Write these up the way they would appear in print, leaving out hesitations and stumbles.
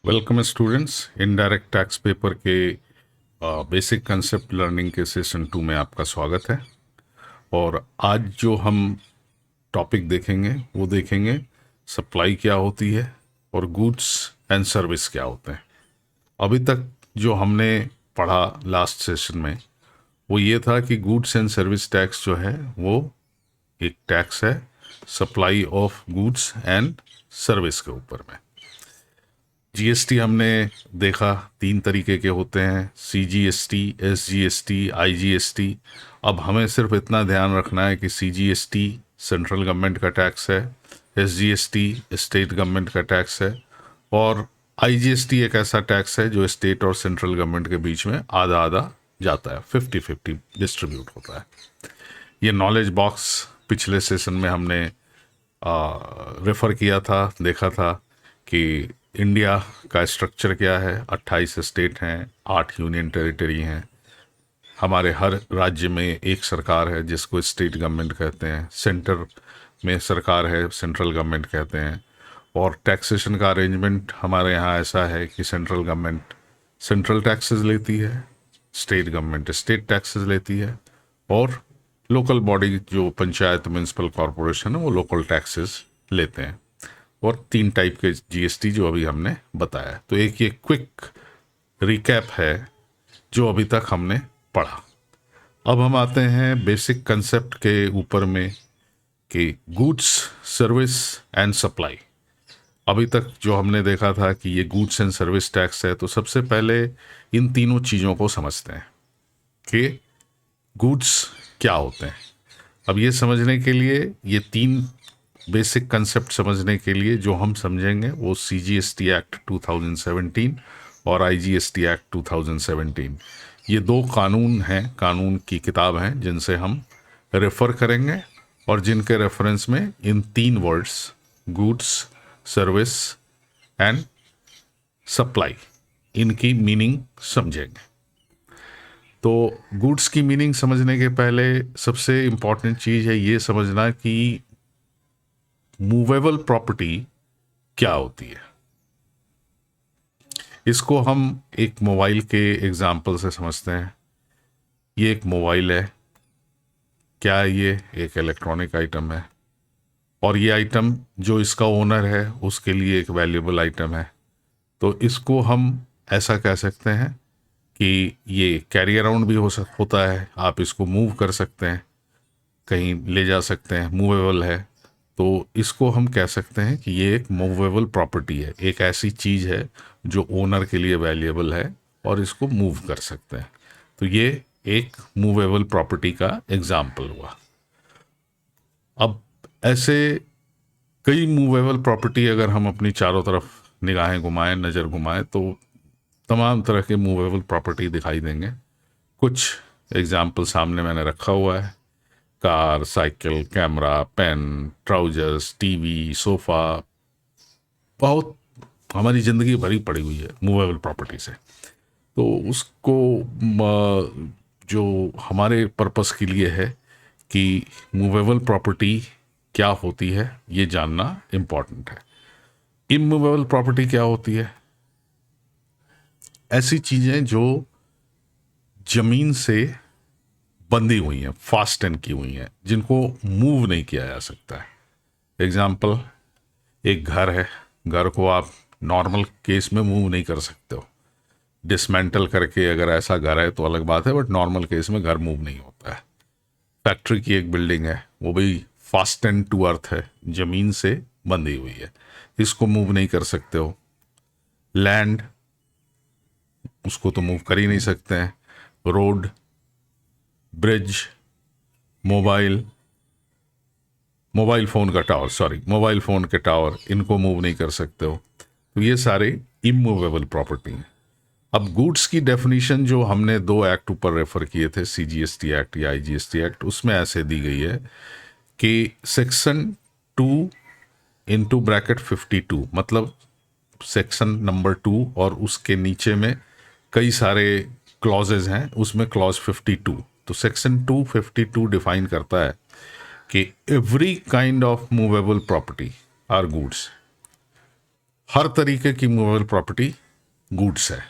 Welcome students. Indirect tax paper के basic concept learning के session 2 में आपका स्वागत है। और आज जो हम टॉपिक देखेंगे वो देखेंगे सप्लाई क्या होती है और गुड्स एंड सर्विस क्या होते हैं। अभी तक जो हमने पढ़ा लास्ट सेशन में वो ये था कि गुड्स एंड सर्विस टैक्स जो है वो एक टैक्स है supply of goods and service के ऊपर में। जीएसटी हमने देखा 3 तरीके के होते हैं, सीजीएसटी, एसजीएसटी, आईजीएसटी। अब हमें सिर्फ इतना ध्यान रखना है कि सीजीएसटी सेंट्रल गवर्नमेंट का टैक्स है, एसजीएसटी स्टेट गवर्नमेंट का टैक्स है और आईजीएसटी एक ऐसा टैक्स है जो स्टेट और सेंट्रल गवर्नमेंट के बीच में आधा आधा जाता है, 50-50 डिस्ट्रीब्यूट होता है। ये नॉलेज बॉक्स पिछले सेशन में हमने रेफर किया था, देखा था कि इंडिया का स्ट्रक्चर क्या है। 28 स्टेट हैं, 8 यूनियन टेरिटरी हैं। हमारे हर राज्य में एक सरकार है जिसको स्टेट गवर्नमेंट कहते हैं, सेंटर में सरकार है, सेंट्रल गवर्नमेंट कहते हैं। और टैक्सेशन का अरेंजमेंट हमारे यहाँ ऐसा है कि सेंट्रल गवर्नमेंट सेंट्रल टैक्सेस लेती है, स्टेट गवर्नमेंट स्टेट टैक्सेस लेती है और लोकल बॉडी जो पंचायत म्यूनसिपल कॉरपोरेशन है वो लोकल टैक्सेस लेते हैं। और 3 टाइप के जीएसटी जो अभी हमने बताया। तो एक ये क्विक रिकैप है जो अभी तक हमने पढ़ा। अब हम आते हैं बेसिक कंसेप्ट के ऊपर में कि गुड्स, सर्विस एंड सप्लाई। अभी तक जो हमने देखा था कि ये गुड्स एंड सर्विस टैक्स है, तो सबसे पहले इन तीनों चीज़ों को समझते हैं कि गुड्स क्या होते हैं। अब ये समझने के लिए ये 3 बेसिक कंसेप्ट समझने के लिए जो हम समझेंगे वो सीजीएसटी एक्ट 2017 और आईजीएसटी एक्ट 2017। ये 2 कानून हैं, कानून की किताब हैं जिनसे हम रेफर करेंगे और जिनके रेफरेंस में इन 3 words goods, service and supply, इनकी मीनिंग समझेंगे। तो गुड्स की मीनिंग समझने के पहले सबसे इम्पॉर्टेंट चीज़ है ये समझना कि मूवेबल प्रॉपर्टी क्या होती है। इसको हम एक मोबाइल के एग्जाम्पल से समझते हैं। ये एक मोबाइल है, क्या ये एक इलेक्ट्रॉनिक आइटम है और ये आइटम जो इसका ओनर है उसके लिए एक वैल्यूएबल आइटम है। तो इसको हम ऐसा कह सकते हैं कि ये कैरी अराउंड भी होता है, आप इसको मूव कर सकते हैं, कहीं ले जा सकते हैं, मूवेबल है। तो इसको हम कह सकते हैं कि ये एक मूवेबल प्रॉपर्टी है, एक ऐसी चीज़ है जो ओनर के लिए वैल्यूएबल है और इसको मूव कर सकते हैं। तो ये एक मूवेबल प्रॉपर्टी का एग्जाम्पल हुआ। अब ऐसे कई मूवेबल प्रॉपर्टी अगर हम अपनी चारों तरफ निगाहें घुमाएं, नज़र घुमाएं, तो तमाम तरह के मूवेबल प्रॉपर्टी दिखाई देंगे। कुछ एग्जाम्पल सामने मैंने रखा हुआ है। Car, cycle, camera, pen, trousers, TV, sofa, बहुत हमारी ज़िंदगी भरी पड़ी हुई है मूवेबल प्रॉपर्टी से। तो उसको जो हमारे पर्पस के लिए है कि मूवेबल प्रॉपर्टी क्या होती है ये जानना इम्पॉर्टेंट है। इमूवेबल प्रॉपर्टी क्या होती है? ऐसी चीज़ें जो ज़मीन से बंधी हुई हैं, फास्टन की हुई हैं, जिनको मूव नहीं किया जा सकता है। एग्जाम्पल, एक घर है, घर को आप नॉर्मल केस में मूव नहीं कर सकते हो। डिसमेंटल करके अगर ऐसा घर है तो अलग बात है, बट नॉर्मल केस में घर मूव नहीं होता है। फैक्ट्री की एक बिल्डिंग है, वो भी फास्टन टू अर्थ है, ज़मीन से बंधी हुई है, इसको मूव नहीं कर सकते हो। लैंड, उसको तो मूव कर ही नहीं सकते हैं। रोड, ब्रिज, मोबाइल फ़ोन का टावर, मोबाइल फ़ोन के टावर, इनको मूव नहीं कर सकते हो। तो ये सारे इमूवेबल प्रॉपर्टी हैं। अब गुड्स की डेफिनेशन जो हमने 2 एक्ट ऊपर रेफर किए थे, सीजीएसटी एक्ट या आईजीएसटी एक्ट, उसमें ऐसे दी गई है कि सेक्शन 2 इंटू ब्रैकेट 52, मतलब सेक्शन नंबर 2 और उसके नीचे में कई सारे क्लॉजेज हैं, उसमें क्लॉज 52। तो सेक्शन 252 डिफाइन करता है कि every kind of movable property are goods. हर तरीके की मूवेबल प्रॉपर्टी गुड्स है।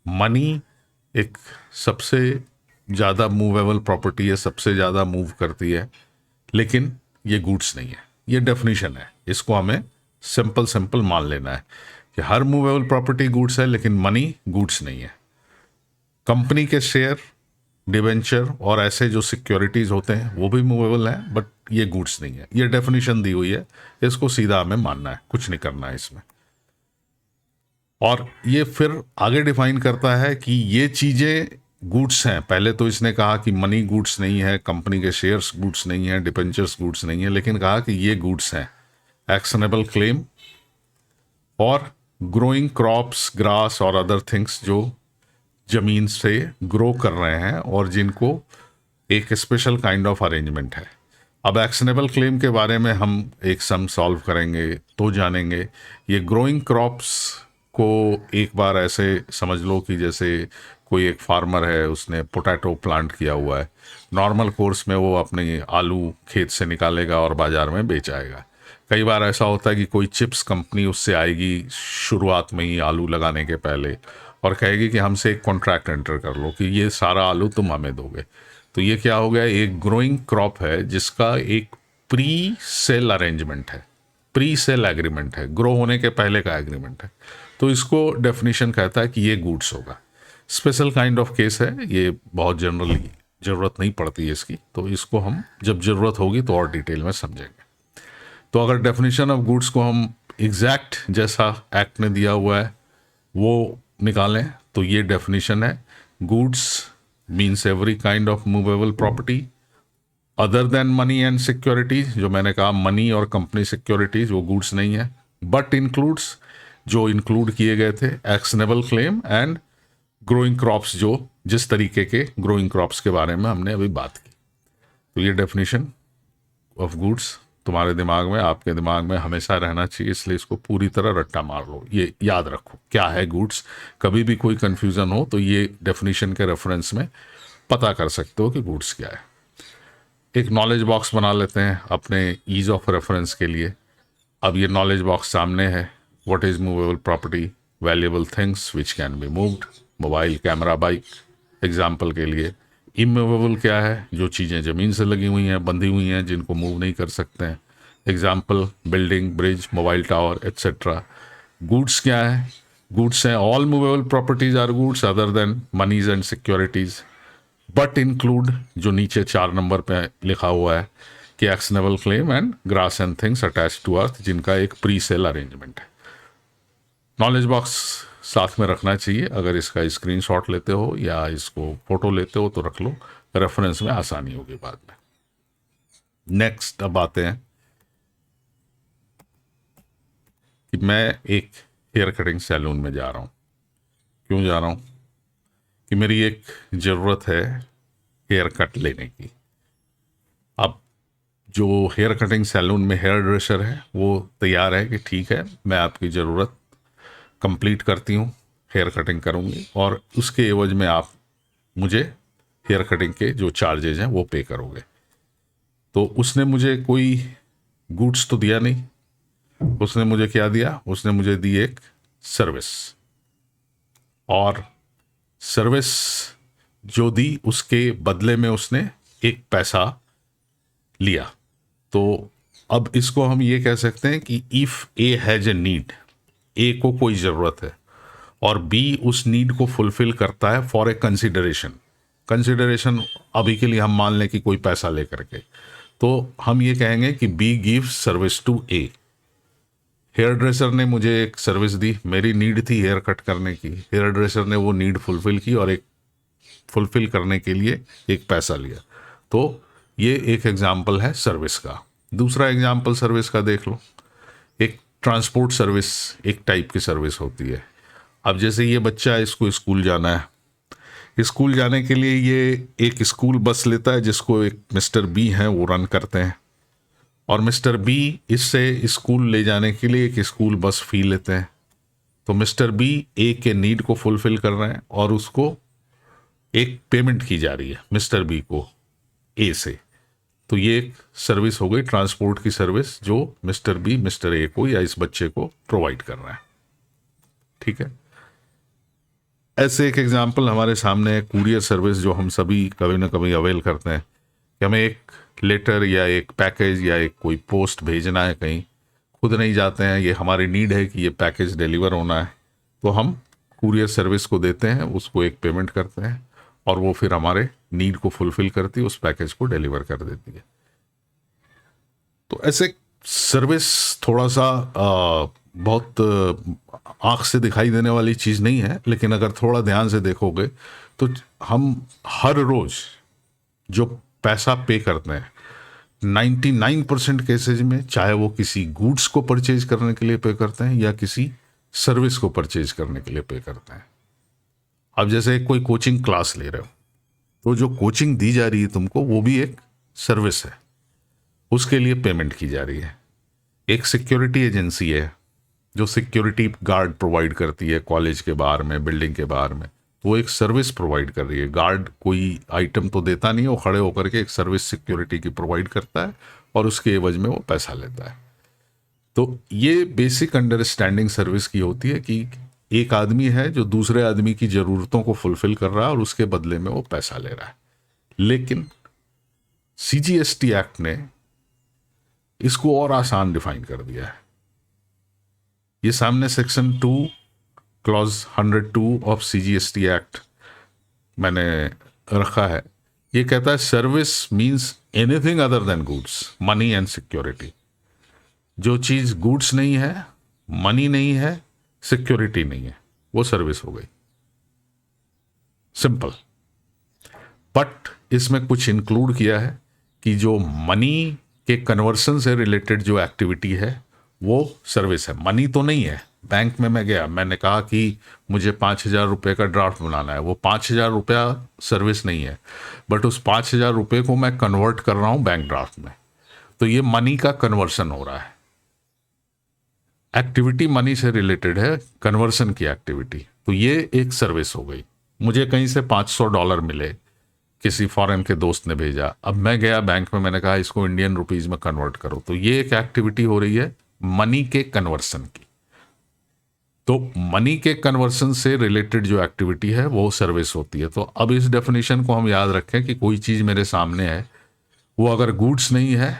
मनी एक सबसे ज़्यादा मूवेबल प्रॉपर्टी है, सबसे ज़्यादा मूव करती है, लेकिन ये गुड्स नहीं है। ये डेफिनेशन है, इसको हमें सिंपल सिंपल मान लेना है कि हर मूवेबल प्रॉपर्टी गुड्स है लेकिन मनी गुड्स नहीं है। कंपनी के शेयर, डिवेंचर और ऐसे जो सिक्योरिटीज होते हैं वो भी मूवेबल हैं, बट ये गुड्स नहीं है। ये डेफिनेशन दी हुई है, इसको सीधा हमें मानना है, कुछ नहीं करना है इसमें। और ये फिर आगे डिफाइन करता है कि ये चीज़ें गुड्स हैं। पहले तो इसने कहा कि मनी गुड्स नहीं है, कंपनी के शेयर्स गुड्स नहीं है, डिबेंचर्स गुड्स नहीं है, लेकिन कहा कि ये गुड्स हैं। एक्शनेबल क्लेम और ग्रोइंग क्रॉप्स, ग्रास और अदर थिंग्स जो जमीन से ग्रो कर रहे हैं और जिनको एक स्पेशल काइंड ऑफ अरेंजमेंट है। अब एक्शनेबल क्लेम के बारे में हम एक सम सॉल्व करेंगे तो जानेंगे। ये ग्रोइंग क्रॉप्स को एक बार ऐसे समझ लो कि जैसे कोई एक फार्मर है, उसने पोटैटो प्लांट किया हुआ है। नॉर्मल कोर्स में वो अपने आलू खेत से निकालेगा और बाज़ार में बेच आएगा। कई बार ऐसा होता है कि कोई चिप्स कंपनी उससे आएगी शुरुआत में ही आलू लगाने के पहले और कहेगी कि हमसे एक कॉन्ट्रैक्ट एंटर कर लो कि ये सारा आलू तुम हमें दोगे। तो ये क्या हो गया, एक ग्रोइंग क्रॉप है जिसका एक प्री सेल अरेंजमेंट है, प्री सेल एग्रीमेंट है, ग्रो होने के पहले का एग्रीमेंट है। तो इसको डेफिनेशन कहता है कि ये गुड्स होगा। स्पेशल काइंड ऑफ केस है ये, बहुत जनरली ज़रूरत नहीं पड़ती है इसकी, तो इसको हम जब ज़रूरत होगी तो और डिटेल में समझेंगे। तो अगर डेफिनेशन ऑफ गुड्स को हम एग्जैक्ट जैसा एक्ट ने दिया हुआ है वो निकालें तो ये डेफिनेशन है, goods means every kind of movable property other than money and securities. जो मैंने कहा मनी और कंपनी सिक्योरिटीज वो गुड्स नहीं है, बट इंक्लूड्स, जो इंक्लूड किए गए थे, actionable claim and growing crops, जो जिस तरीके के ग्रोइंग क्रॉप्स के बारे में हमने अभी बात की। तो ये डेफिनेशन ऑफ गुड्स तुम्हारे दिमाग में, आपके दिमाग में हमेशा रहना चाहिए, इसलिए इसको पूरी तरह रट्टा मार लो, ये याद रखो क्या है गुड्स। कभी भी कोई कंफ्यूजन हो तो ये डेफिनेशन के रेफरेंस में पता कर सकते हो कि गुड्स क्या है। एक नॉलेज बॉक्स बना लेते हैं अपने ईज ऑफ रेफरेंस के लिए। अब ये नॉलेज बॉक्स सामने है। What is movable property, valuable things which can be moved, mobile, camera, bike example के लिए। इमूवेबल क्या है, जो चीज़ें ज़मीन से लगी हुई हैं, बंधी हुई हैं, जिनको मूव नहीं कर सकते हैं। Example building, bridge, mobile tower etcetera. Goods क्या है, गुड्स हैं all movable properties are goods other than moneys and securities, but include जो नीचे 4 नंबर पे लिखा हुआ है कि actionable claim and grass and things attach to earth, जिनका एक प्री सेल अरेंजमेंट है। नॉलेज बॉक्स साथ में रखना चाहिए। अगर इसका स्क्रीनशॉट लेते हो या इसको फोटो लेते हो तो रख लो, रेफरेंस में आसानी होगी बाद में। नेक्स्ट अब आते हैं कि मैं एक हेयर कटिंग सैलून में जा रहा हूँ। क्यों जा रहा हूँ, कि मेरी एक ज़रूरत है हेयर कट लेने की। अब जो हेयर कटिंग सैलून में हेयर ड्रेसर है वो तैयार है कि ठीक है मैं आपकी ज़रूरत कंप्लीट करती हूँ, हेयर कटिंग करूँगी और उसके एवज में आप मुझे हेयर कटिंग के जो चार्जेज हैं वो पे करोगे। तो उसने मुझे कोई गुड्स तो दिया नहीं, उसने मुझे क्या दिया, उसने मुझे दी एक सर्विस। और सर्विस जो दी उसके बदले में उसने एक पैसा लिया। तो अब इसको हम ये कह सकते हैं कि if A has a need, A को कोई ज़रूरत है और बी उस नीड को फुलफिल करता है फॉर ए कंसिडरेशन। कंसिडरेशन अभी के लिए हम मान लें कि कोई पैसा लेकर के, तो हम ये कहेंगे कि B gives service to A. Hair dresser ने मुझे एक सर्विस दी, मेरी नीड थी हेयर कट करने की, हेयर ड्रेसर ने वो नीड फुलफिल की और एक फुलफिल करने के लिए एक पैसा लिया। तो ये एक एग्जाम्पल है सर्विस का। दूसरा एग्जाम्पल सर्विस का देख लो, एक ट्रांसपोर्ट सर्विस एक टाइप की सर्विस होती है। अब जैसे ये बच्चा है, इसको स्कूल जाना है, स्कूल जाने के लिए ये एक स्कूल बस लेता है जिसको एक मिस्टर बी हैं वो रन करते हैं, और मिस्टर बी इससे स्कूल ले जाने के लिए एक स्कूल बस फी लेते हैं। तो मिस्टर बी ए के नीड को फुलफिल कर रहे हैं और उसको एक पेमेंट की जा रही है मिस्टर बी को ए से। तो ये एक सर्विस हो गई, ट्रांसपोर्ट की सर्विस, जो मिस्टर बी मिस्टर ए को या इस बच्चे को प्रोवाइड कर रहा है। ठीक है। ऐसे एक एग्जांपल हमारे सामने है कुरियर सर्विस, जो हम सभी कभी ना कभी अवेल करते हैं कि हमें एक लेटर या एक पैकेज या एक कोई पोस्ट भेजना है कहीं, खुद नहीं जाते हैं, ये हमारी नीड है कि ये पैकेज डिलीवर होना है, तो हम कुरियर सर्विस को देते हैं, उसको एक पेमेंट करते हैं और वो फिर हमारे नीड को फुलफिल करती है, उस पैकेज को डिलीवर कर देती है। तो ऐसे सर्विस थोड़ा सा बहुत आंख से दिखाई देने वाली चीज़ नहीं है, लेकिन अगर थोड़ा ध्यान से देखोगे तो हम हर रोज जो पैसा पे करते हैं 99% केसेज में, चाहे वो किसी गुड्स को परचेज करने के लिए पे करते हैं या किसी सर्विस को परचेज करने के लिए पे करते हैं। अब जैसे कोई कोचिंग क्लास ले रहे हो, तो जो कोचिंग दी जा रही है तुमको, वो भी एक सर्विस है, उसके लिए पेमेंट की जा रही है। एक सिक्योरिटी एजेंसी है जो सिक्योरिटी गार्ड प्रोवाइड करती है कॉलेज के बाहर में, बिल्डिंग के बाहर में, वो एक सर्विस प्रोवाइड कर रही है। गार्ड कोई आइटम तो देता नहीं है, वो खड़े होकर के एक सर्विस सिक्योरिटी की प्रोवाइड करता है और उसके एवज में वो पैसा लेता है। तो ये बेसिक अंडरस्टैंडिंग सर्विस की होती है कि एक आदमी है जो दूसरे आदमी की ज़रूरतों को फुलफिल कर रहा है और उसके बदले में वो पैसा ले रहा है। लेकिन सीजीएसटी एक्ट ने इसको और आसान डिफाइन कर दिया है। ये सामने section 2 clause 102 of CGST act मैंने रखा है। ये कहता है service means anything other than goods, money and security. जो चीज गुड्स नहीं है, मनी नहीं है, सिक्योरिटी नहीं है, वो सर्विस हो गई। सिंपल। बट इसमें कुछ इंक्लूड किया है कि जो मनी के कन्वर्सन से रिलेटेड जो एक्टिविटी है वो सर्विस है। मनी तो नहीं है, बैंक में मैं गया, मैंने कहा कि मुझे 5,000 रुपये का ड्राफ्ट बनाना है, वो 5,000 रुपया सर्विस नहीं है, बट उस 5,000 रुपये को मैं कन्वर्ट कर रहा हूँ बैंक ड्राफ्ट में, तो ये मनी का कन्वर्सन हो रहा है। एक्टिविटी मनी से रिलेटेड है, कन्वर्सन की एक्टिविटी, तो ये एक सर्विस हो गई। मुझे कहीं से $500 मिले, किसी फॉरेन के दोस्त ने भेजा, अब मैं गया बैंक में, मैंने कहा इसको इंडियन रुपीज में कन्वर्ट करो, तो ये एक एक्टिविटी हो रही है मनी के कन्वर्सन की। तो मनी के कन्वर्सन से रिलेटेड जो एक्टिविटी है वो सर्विस होती है। तो अब इस डेफिनेशन को हम याद रखें कि कोई चीज मेरे सामने है, वो अगर गुड्स नहीं है,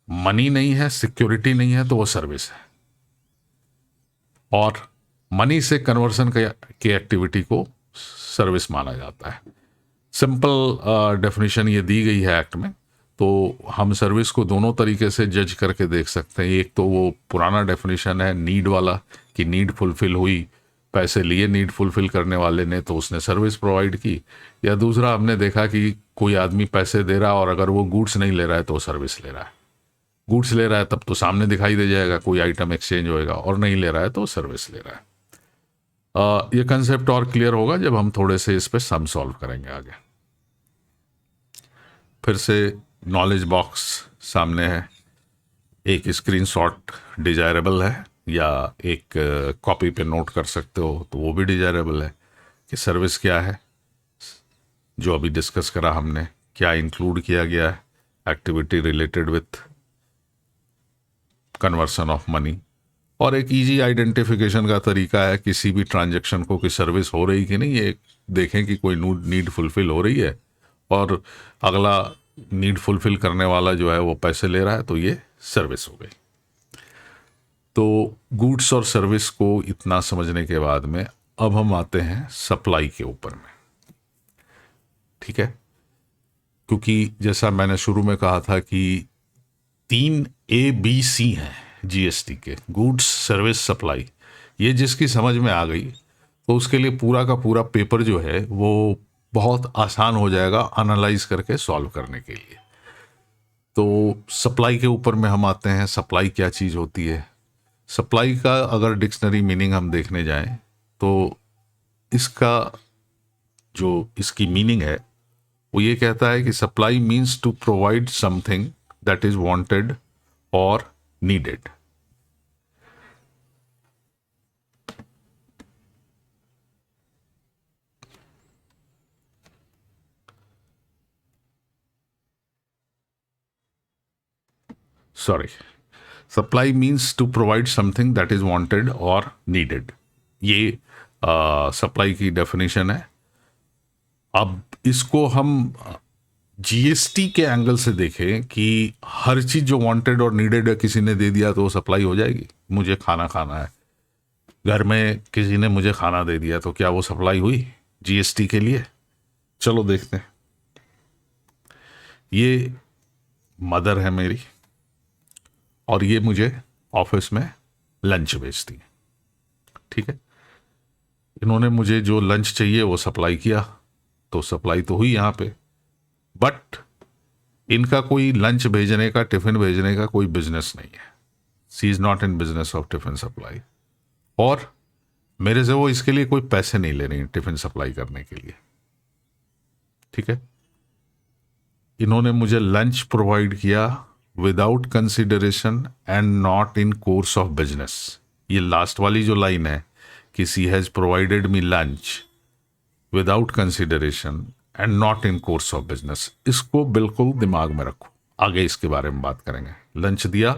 मनी नहीं है, सिक्योरिटी नहीं है, तो वो सर्विस है। और मनी से कन्वर्सन की एक्टिविटी को सर्विस माना जाता है। सिंपल डेफिनेशन ये दी गई है एक्ट में। तो हम सर्विस को दोनों तरीके से जज करके देख सकते हैं। एक तो वो पुराना डेफिनेशन है नीड वाला, कि नीड फुलफिल हुई, पैसे लिए नीड फुलफिल करने वाले ने, तो उसने सर्विस प्रोवाइड की। या दूसरा हमने देखा कि कोई आदमी पैसे दे रहा है और अगर वो गुड्स नहीं ले रहा है तो वो सर्विस ले रहा है। गुड्स ले रहा है तब तो सामने दिखाई दे जाएगा, कोई आइटम एक्सचेंज होएगा, और नहीं ले रहा है तो सर्विस ले रहा है। ये कंसेप्ट और क्लियर होगा जब हम थोड़े से इस पे सम सॉल्व करेंगे आगे। फिर से नॉलेज बॉक्स सामने है, एक स्क्रीनशॉट डिजायरेबल है, या एक कॉपी पे नोट कर सकते हो तो वो भी डिजायरेबल है कि सर्विस क्या है, जो अभी डिस्कस करा हमने, क्या इंक्लूड किया गया है, activity related with conversion of money. और एक इजी आइडेंटिफिकेशन का तरीका है किसी भी ट्रांजैक्शन को कि सर्विस हो रही कि नहीं, ये देखें कि कोई नीड फुलफिल हो रही है और अगला नीड फुलफिल करने वाला जो है वो पैसे ले रहा है, तो ये सर्विस हो गई। तो गुड्स और सर्विस को इतना समझने के बाद में अब हम आते हैं सप्लाई के ऊपर में। ठीक है, क्योंकि जैसा मैंने शुरू में कहा था कि 3 ABC हैं जीएसटी के, गुड्स सर्विस सप्लाई। ये जिसकी समझ में आ गई तो उसके लिए पूरा का पूरा पेपर जो है वो बहुत आसान हो जाएगा एनालाइज करके सॉल्व करने के लिए। तो सप्लाई के ऊपर में हम आते हैं। सप्लाई क्या चीज़ होती है? सप्लाई का अगर डिक्शनरी मीनिंग हम देखने जाएं तो इसका जो इसकी मीनिंग है वो ये कहता है कि supply means to provide something that is wanted और needed. Sorry, supply means to provide something that is wanted और नीडेड। ये सप्लाई की डेफिनेशन है। अब इसको हम जीएसटी के एंगल से देखें कि हर चीज जो वांटेड और नीडेड है किसी ने दे दिया तो वो सप्लाई हो जाएगी। मुझे खाना खाना है, घर में किसी ने मुझे खाना दे दिया, तो क्या वो सप्लाई हुई जीएसटी के लिए? चलो देखते हैं। ये मदर है मेरी और ये मुझे ऑफिस में लंच बेचती है, ठीक है। इन्होंने मुझे जो लंच चाहिए वो सप्लाई किया, तो सप्लाई तो हुई यहाँ पे। बट इनका कोई लंच भेजने का, टिफिन भेजने का कोई बिजनेस नहीं है। She is not in business of tiffin supply. और मेरे से वो इसके लिए कोई पैसे नहीं ले रही टिफिन सप्लाई करने के लिए, ठीक है। इन्होंने मुझे लंच प्रोवाइड किया without consideration and not in course of business. ये लास्ट वाली जो लाइन है कि she has provided me lunch without consideration and not in course of business, इसको बिल्कुल दिमाग में रखो। आगे इसके बारे में बात करेंगे। लंच दिया,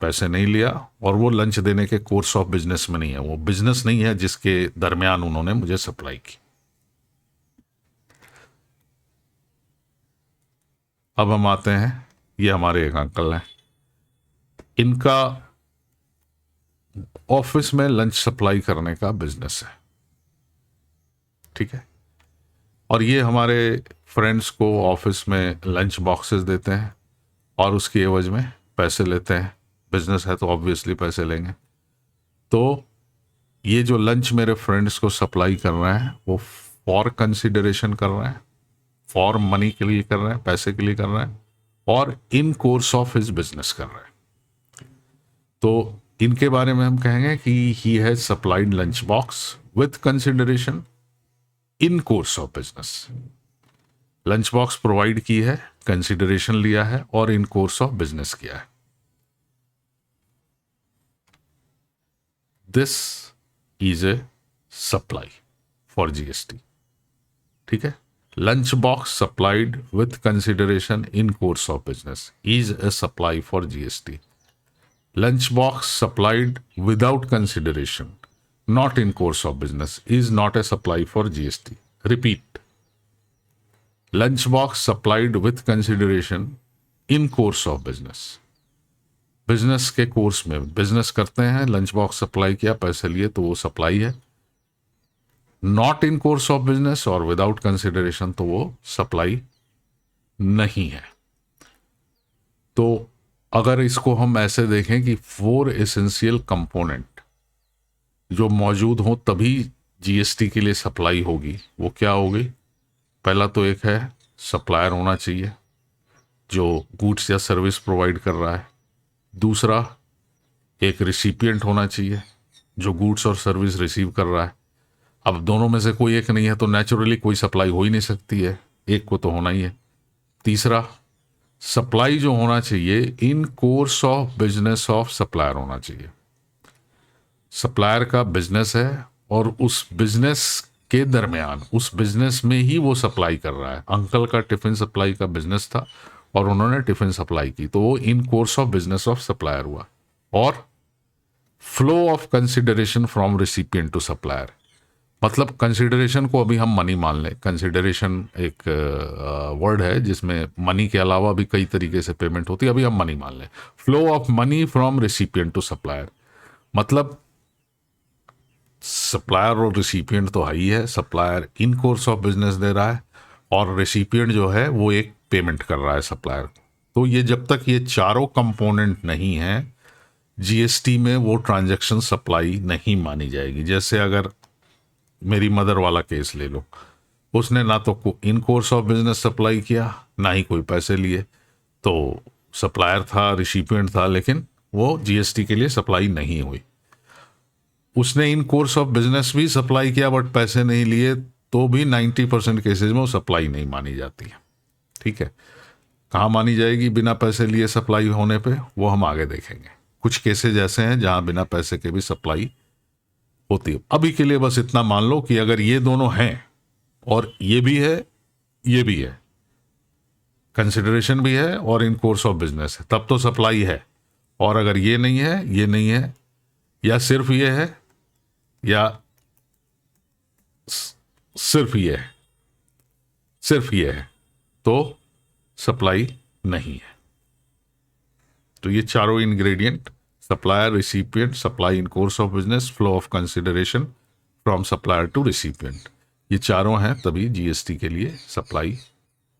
पैसे नहीं लिया, और वो लंच देने के कोर्स ऑफ बिजनेस में नहीं है, वो बिजनेस नहीं है जिसके दरमियान उन्होंने मुझे सप्लाई की। अब हम आते हैं, ये हमारे एक अंकल हैं, इनका ऑफिस में लंच सप्लाई करने का बिजनेस है, ठीक है। और ये हमारे फ्रेंड्स को ऑफिस में लंच बॉक्सेस देते हैं और उसकी एवज में पैसे लेते हैं। बिजनेस है तो ऑब्वियसली पैसे लेंगे। तो ये जो लंच मेरे फ्रेंड्स को सप्लाई कर रहे हैं वो फॉर कंसिडरेशन कर रहे हैं, फॉर मनी के लिए कर रहे हैं, पैसे के लिए कर रहे हैं, और इन कोर्स ऑफ हिज बिजनेस कर रहे हैं। तो इनके बारे में हम कहेंगे कि he has supplied lunch box with consideration in course of business. Lunch box provide की है, कंसिडरेशन लिया है और इन कोर्स ऑफ बिजनेस किया है। This is a supply for GST, ठीक है। Lunch box supplied with consideration in course of business is a supply for GST. Lunch box supplied without consideration not in course of business is not a supply for GST. Repeat. Lunchbox supplied with consideration in course of business. Business के course में business करते हैं, lunch box supply किया, पैसे लिए, तो वो supply है। Not in course of business और विदाउट कंसिडरेशन तो वो सप्लाई नहीं है। तो अगर इसको हम ऐसे देखें कि 4 एसेंशियल कंपोनेंट जो मौजूद हो तभी जीएसटी के लिए सप्लाई होगी, वो क्या होगी? पहला तो एक है सप्लायर होना चाहिए जो गुड्स या सर्विस प्रोवाइड कर रहा है। दूसरा, एक रिसिपिएंट होना चाहिए जो गुड्स और सर्विस रिसीव कर रहा है। अब दोनों में से कोई एक नहीं है तो नेचुरली कोई सप्लाई हो ही नहीं सकती है, एक को तो होना ही है। तीसरा, सप्लाई जो होना चाहिए in course of business of supplier होना चाहिए। सप्लायर का बिजनेस है और उस बिजनेस के दरमियान, उस बिजनेस में ही वो सप्लाई कर रहा है। अंकल का टिफिन सप्लाई का बिजनेस था और उन्होंने टिफिन सप्लाई की, तो वो in course of business of supplier हुआ। और flow of consideration from recipient to supplier, मतलब कंसिडरेशन को अभी हम मनी मान लें। कंसिडरेशन एक वर्ड है जिसमें मनी के अलावा भी कई तरीके से पेमेंट होती है, अभी हम मनी मान लें। Flow of money from recipient to supplier, मतलब सप्लायर और रिसिपिएंट तो हाई है। Supplier in course of business दे रहा है और रिसिपिएंट जो है वो एक पेमेंट कर रहा है सप्लायर। तो ये जब तक ये चारों कंपोनेंट नहीं है जीएसटी में, वो ट्रांजैक्शन सप्लाई नहीं मानी जाएगी। जैसे अगर मेरी मदर वाला केस ले लो, उसने ना तो इन कोर्स ऑफ बिजनेस सप्लाई किया, ना ही कोई पैसे लिए, तो सप्लायर था, रिसिपिएंट था, लेकिन वो जीएसटी के लिए सप्लाई नहीं हुई। उसने इन कोर्स ऑफ बिजनेस भी सप्लाई किया बट पैसे नहीं लिए, तो भी 90% केसेज में वो सप्लाई नहीं मानी जाती है, ठीक है। कहाँ मानी जाएगी बिना पैसे लिए सप्लाई होने पे, वो हम आगे देखेंगे। कुछ केसेज ऐसे हैं जहां बिना पैसे के भी सप्लाई होती है। अभी के लिए बस इतना मान लो कि अगर ये दोनों हैं और ये भी है, ये भी है, कंसिडरेशन भी है और इन कोर्स ऑफ बिजनेस है, तब तो सप्लाई है। और अगर ये नहीं है, ये नहीं है, या सिर्फ ये है, या सिर्फ ये है, सिर्फ ये है, तो सप्लाई नहीं है। तो ये चारों ingredient, supplier, recipient, supply in course of business, flow of consideration from supplier to recipient, ये चारों हैं, तभी जीएसटी के लिए सप्लाई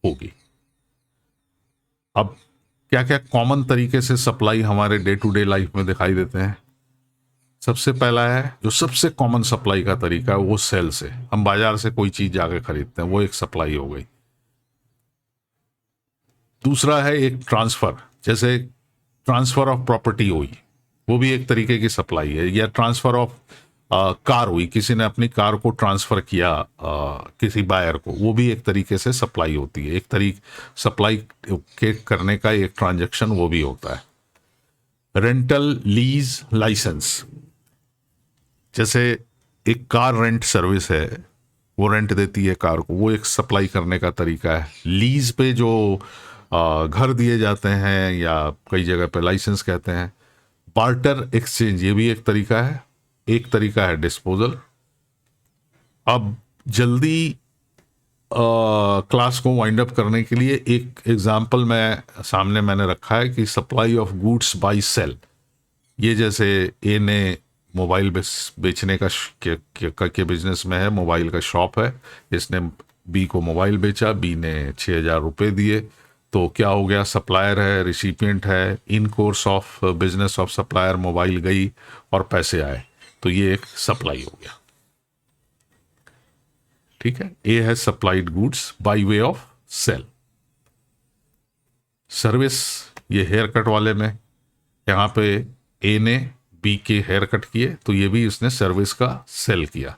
होगी। अब क्या क्या कॉमन तरीके से सप्लाई हमारे डे टू डे लाइफ में दिखाई देते हैं? सबसे पहला है, जो सबसे कॉमन सप्लाई का तरीका है, वो सेल से। हम बाजार से कोई चीज जाके खरीदते हैं, वो एक सप्लाई हो गई। दूसरा है एक ट्रांसफर, जैसे ट्रांसफर ऑफ प्रॉपर्टी हुई, वो भी एक तरीके की सप्लाई है। या ट्रांसफर ऑफ कार हुई, किसी ने अपनी कार को ट्रांसफर किया किसी बायर को, वो भी एक तरीके से सप्लाई होती है। एक तरीके सप्लाई के करने का एक ट्रांजैक्शन वो भी होता है। रेंटल, लीज, लाइसेंस, जैसे एक कार रेंट सर्विस है, वो रेंट देती है कार को, वो एक सप्लाई करने का तरीका है। लीज पे जो घर दिए जाते हैं, या कई जगह पे लाइसेंस कहते हैं। बार्टर एक्सचेंज, ये भी एक तरीका है। एक तरीका है डिस्पोजल। अब जल्दी क्लास को वाइंड अप करने के लिए एक एग्जांपल मैंने रखा है कि supply of goods by sale. ये जैसे ए ने मोबाइल बेचने के बिजनेस में है, मोबाइल का शॉप है, इसने बी को मोबाइल बेचा, बी ने 6,000 रुपये दिए, तो क्या हो गया? सप्लायर है, रिसिपिएंट है, in course of business of supplier mobile गई और पैसे आए, तो ये एक सप्लाई हो गया। ठीक है, ए है supplied goods by way of sale. Service, ये हेयर कट वाले में, यहाँ पे ए ने बी के हेयर कट किए, तो ये भी इसने सर्विस का सेल किया।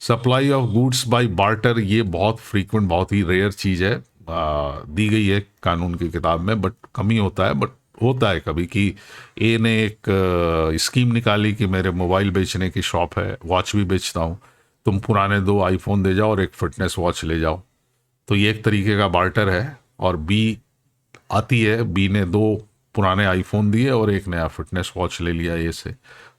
Supply of goods bye barter, ये बहुत फ्रीक्वेंट, बहुत ही रेयर चीज है, दी गई है कानून की किताब में, बट कम ही होता है, बट होता है कभी कि ए ने एक स्कीम निकाली कि मेरे मोबाइल बेचने की शॉप है, वॉच भी बेचता हूँ, तुम पुराने 2 आईफोन दे जाओ और एक फिटनेस वॉच ले जाओ, तो ये एक तरीके का बार्टर है। और बी आती है, बी ने 2 पुराने आईफोन दिए और एक नया फिटनेस वॉच ले लिया ए से,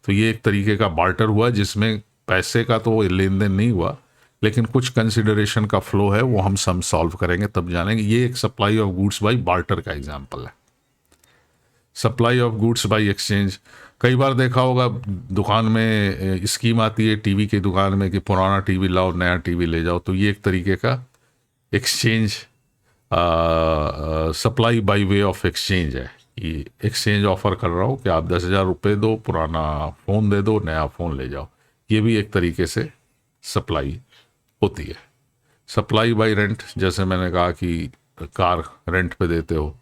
तो ये एक तरीके का बार्टर हुआ, जिसमें पैसे का तो लेन देन नहीं हुआ, लेकिन कुछ कंसिडरेशन का फ्लो है, वो हम सम सॉल्व करेंगे तब जानेंगे। ये एक supply of goods bye barter का एग्जांपल है। Supply of goods by exchange, कई बार देखा होगा दुकान में स्कीम आती है टीवी की दुकान में कि पुराना टीवी लाओ, नया टीवी ले जाओ, तो ये एक तरीके का exchange, supply bye way of exchange है कि एक्सचेंज ऑफर कर रहा हूँ कि आप 10,000 रुपये दो, पुराना फ़ोन दे दो, नया फ़ोन ले जाओ, ये भी एक तरीके से सप्लाई होती है। सप्लाई बाय रेंट, जैसे मैंने कहा कि कार रेंट पे देते हो,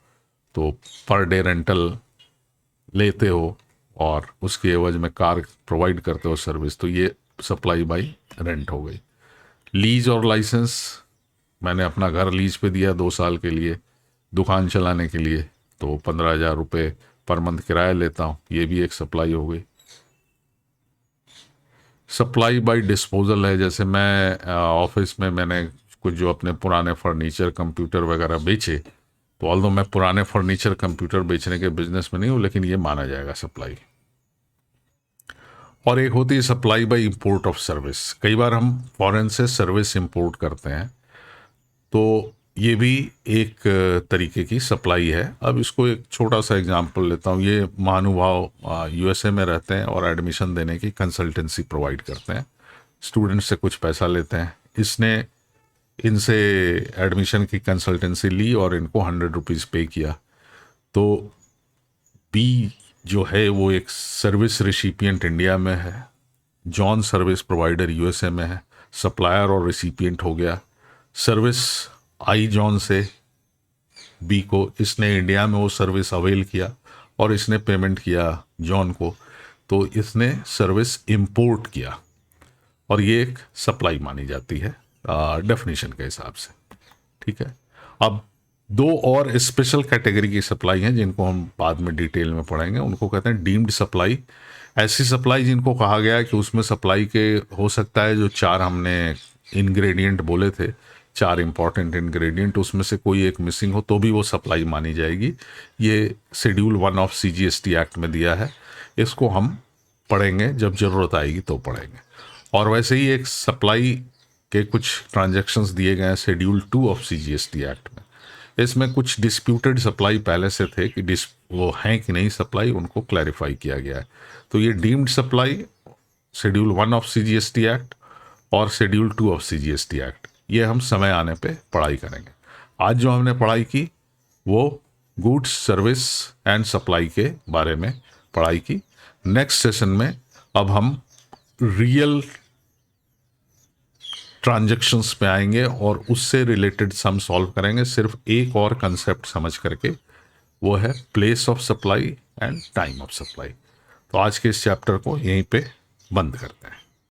तो पर डे रेंटल लेते हो और उसके एवज में कार प्रोवाइड करते हो सर्विस, तो ये सप्लाई बाय रेंट हो गई। लीज और लाइसेंस, मैंने अपना घर लीज पे दिया 2 साल के लिए दुकान चलाने के लिए, तो 15,000 रुपये पर मंथ किराया लेता हूँ, ये भी एक सप्लाई हो गई। सप्लाई बाय डिस्पोजल है, जैसे मैं ऑफिस में मैंने कुछ जो अपने पुराने फर्नीचर, कंप्यूटर वगैरह बेचे, तो ऑल्दो मैं पुराने फर्नीचर, कंप्यूटर बेचने के बिजनेस में नहीं हूँ, लेकिन ये माना जाएगा सप्लाई। और एक होती है supply bye import of service, कई बार हम फॉरेन से सर्विस इंपोर्ट करते हैं, तो ये भी एक तरीके की सप्लाई है। अब इसको एक छोटा सा एग्जांपल लेता हूँ। ये महानुभाव यूएसए में रहते हैं और एडमिशन देने की कंसल्टेंसी प्रोवाइड करते हैं, स्टूडेंट से कुछ पैसा लेते हैं। इसने इनसे एडमिशन की कंसल्टेंसी ली और इनको 100 रुपीज़ पे किया, तो बी जो है वो एक सर्विस रिसिपिएंट इंडिया में है, जॉन सर्विस प्रोवाइडर यूएसए में है, सप्लायर और रिसिपिएंट हो गया। सर्विस आई जॉन से बी को, इसने इंडिया में वो सर्विस अवेल किया और इसने पेमेंट किया जॉन को, तो इसने सर्विस इंपोर्ट किया और ये एक सप्लाई मानी जाती है डेफिनेशन के हिसाब से। ठीक है, अब 2 और स्पेशल कैटेगरी की सप्लाई हैं जिनको हम बाद में डिटेल में पढ़ेंगे, उनको कहते हैं डीम्ड सप्लाई। ऐसी सप्लाई जिनको कहा गया है कि उसमें सप्लाई के हो सकता है जो 4 हमने इंग्रेडिएंट बोले थे 4 इंपॉर्टेंट इंग्रेडिएंट, उसमें से कोई एक मिसिंग हो तो भी वो सप्लाई मानी जाएगी। ये शेड्यूल 1 ऑफ CGST एक्ट में दिया है। इसको हम पढ़ेंगे, जब ज़रूरत आएगी तो पढ़ेंगे। और वैसे ही एक सप्लाई के कुछ ट्रांजैक्शंस दिए गए हैं शेड्यूल 2 ऑफ CGST एक्ट में। इसमें कुछ डिस्प्यूटेड सप्लाई पहले से थे कि वो हैं कि नहीं सप्लाई, उनको क्लैरिफाई किया गया है। तो ये deemed supply, schedule 1 of CGST act और शेड्यूल 2 ऑफ CGST एक्ट, ये हम समय आने पे पढ़ाई करेंगे। आज जो हमने पढ़ाई की वो गुड्स सर्विस एंड सप्लाई के बारे में पढ़ाई की। नेक्स्ट सेशन में अब हम रियल ट्रांजैक्शंस पे आएंगे और उससे रिलेटेड सम सॉल्व करेंगे, सिर्फ एक और कंसेप्ट समझ करके, वो है place of supply and time of supply. तो आज के इस चैप्टर को यहीं पे बंद करते हैं।